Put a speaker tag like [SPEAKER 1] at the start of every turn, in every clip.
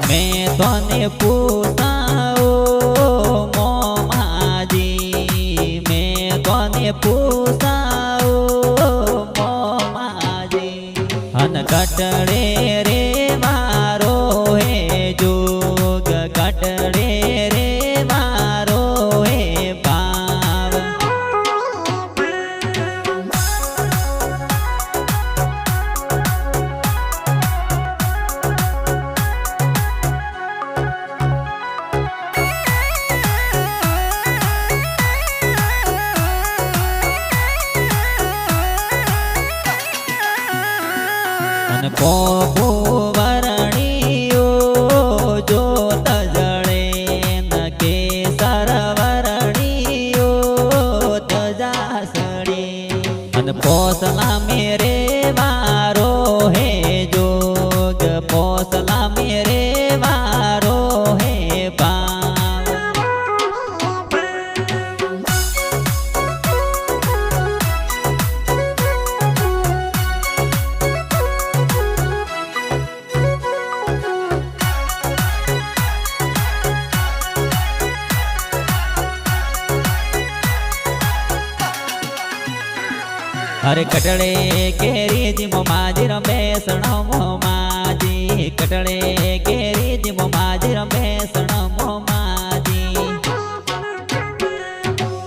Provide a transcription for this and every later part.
[SPEAKER 1] मैं तोने पूछाओ मोमाजी मैं तोने पूछाओ मोमाजी हन कटड़े रे मारो है जोग कटड़े रे मारो है भाव कोपो वरणियो जो तजड़े न के सरवरणियो तजासड़े अन पोसला मेरे मारो है जोग पोसला मेरे मारो है बाव अरे कटड़े केरी जी मोमाजी रमेशण मोमाजी कटड़े केरी जी मोमाजी रमेशण मोमाजी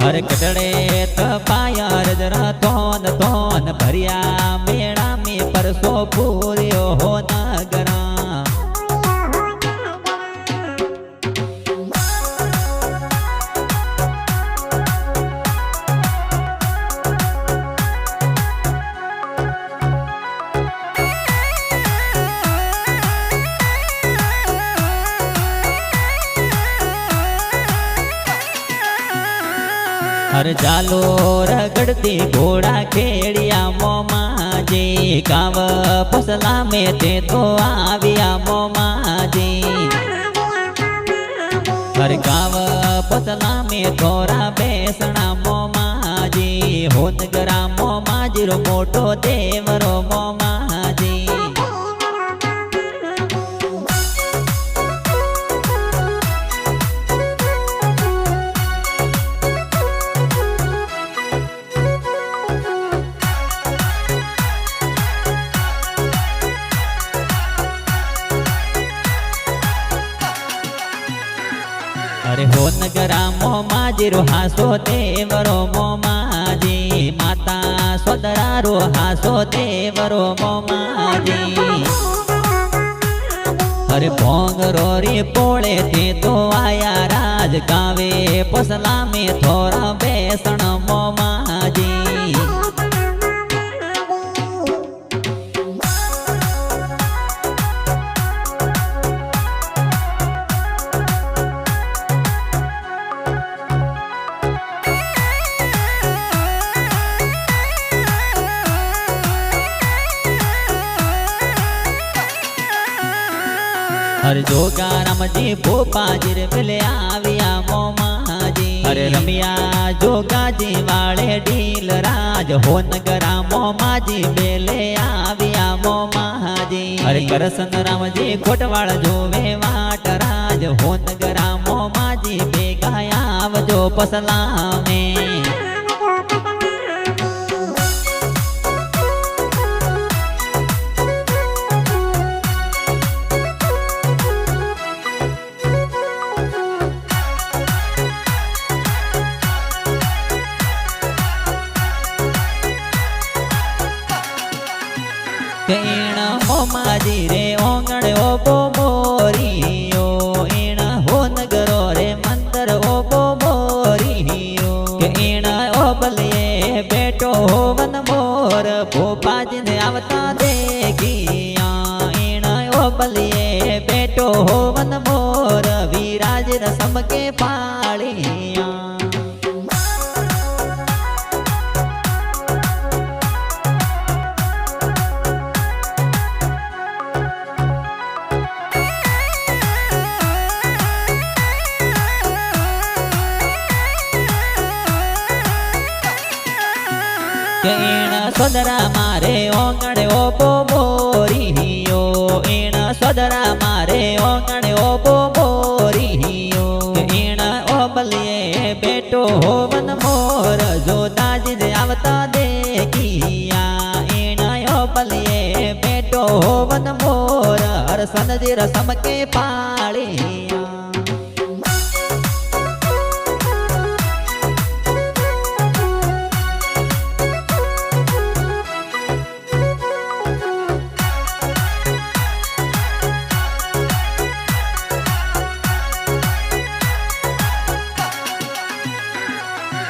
[SPEAKER 1] अरे कटड़े तपायर जरा तोन तोन भरिया मेड़ा में परसो पूर्यो हो नगरा हर जालो रगड़ती घोड़ा खेड़िया मोमाजी काव फसला में ते तो आविया मोमाजी हर काव फसला में थोड़ा बेसना मोमाजी होत गरा मोमाजी रो मोटो देवरो मोमाजी अरे हो नगरा मोमाजी रो हासो देवरो मोमाजी माता सोदरा रो हासो देवरो मोमाजी अरे भोंगरो रे पोळे ते तो आया राज गावे पसला में थोड़ा बेसण मोमाजी हर जोगा रामजी भोपाजी रे मिले आविया मोमाजी अरे रमिया जोगा जी वाले डील राज हो नगरा मोमाजी मिले आविया मोमाजी अरे करसन रामजी कोटवाड़ जोवे वाट राज हो नगरा मोमाजी बेगाया आवजो पसला में केण मोमाजी रे ओंगण ओबो मोरियो एण हो नगरो रे मंदर ओबो मोरियो केण ओबलिए बेटो हो वन मोर भोपाजी ने आवता देखिया एण ओबलिए बेटो हो वन मोर वीराज रसम के पालिया एण सोदरा मारे ओंगणे ओबो मोरियो एण सोदरा मारे ओंगणे હોવન મોર જોતાજી દે આવતા દેખિયા એનાયો પલિયે બેટો હોવન મોર હરસનજી રસમ કે પાળિયા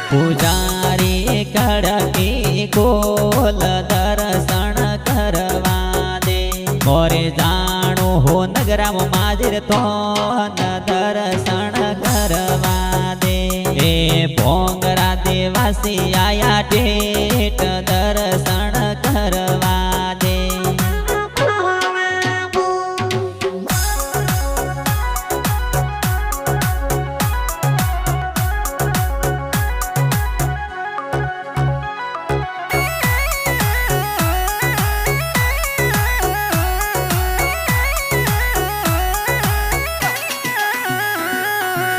[SPEAKER 1] પૂજારી કડકી કોલ દર્શન કરવા દે મોરે જાણું હો નગરામ માજર તો દર્શન કરવા દે એ ભોંગરા દેવાસી આયા ટેટ દર્શન કરવા દે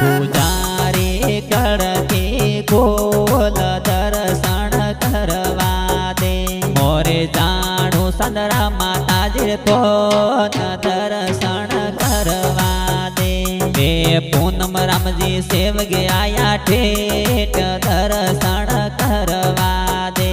[SPEAKER 1] પૂજારી કડકી કોલ દર્શન કરવા દે મોરે જાણું સંદરા માતાજી તો દર્શન કરવા દે બે પૂનમ રામજી સેવગે આયા ઠેઠ દર્શન કરવા દે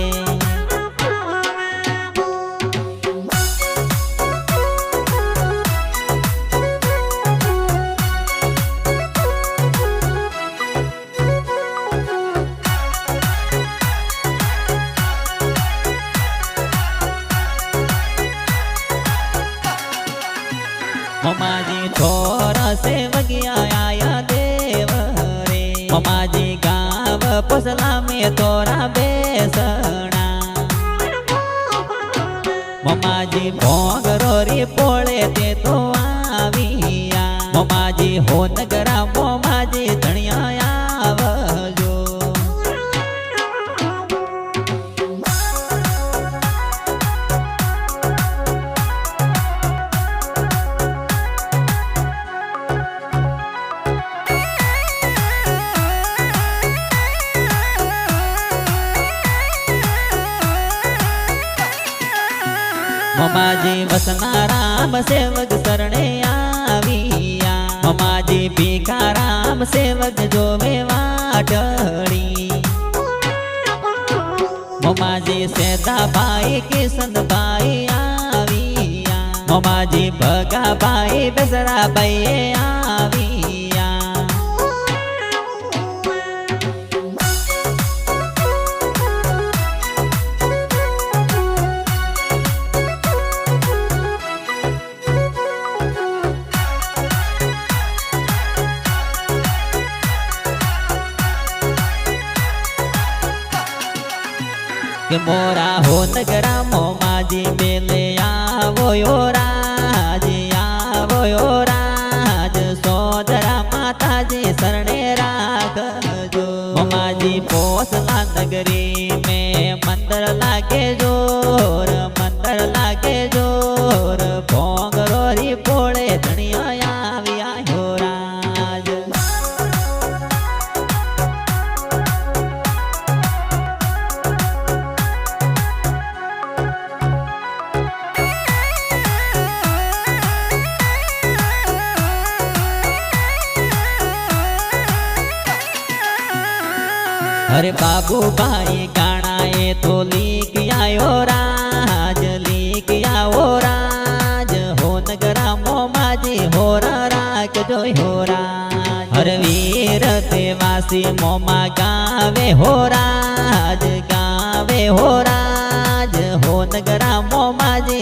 [SPEAKER 1] મમાજી થોર સેવગિયા આયા દેવ રે મમાજી ગાવ પસલા મેં તોરા બેસણા મમાજી ભોંગરો રી પોળે તે તો આવિયા મમાજી હો નગરા મમાજી ધણિયા આવજો મમાજી વસનારામ સેવક શરણે આવિયા મમાજી ભીખારામ સેવક જોવે વાટડી મમાજી સેદાભાઈ કિશનભાઈ આવિયા મમાજી ભગાભાઈ બેસરાભાઈ આવિયા કે મોરા હો નગરા મોમાજી બેલે આવો યો રાજ સોદરા માતાજી શરણે રાખજો મોમાજી પોસલા નગરી મેં મંદર લાગે જોર ભોંગરો રી પોળે ધણિયા આવ્યા હો રાજ अरे बाबू भाई गाना तो लिख आयो राज हो नगरा मोमाजी हो राख जो हो राज हर वीर देवासी मोमा गावे हो राज हो नगरा मोमाजी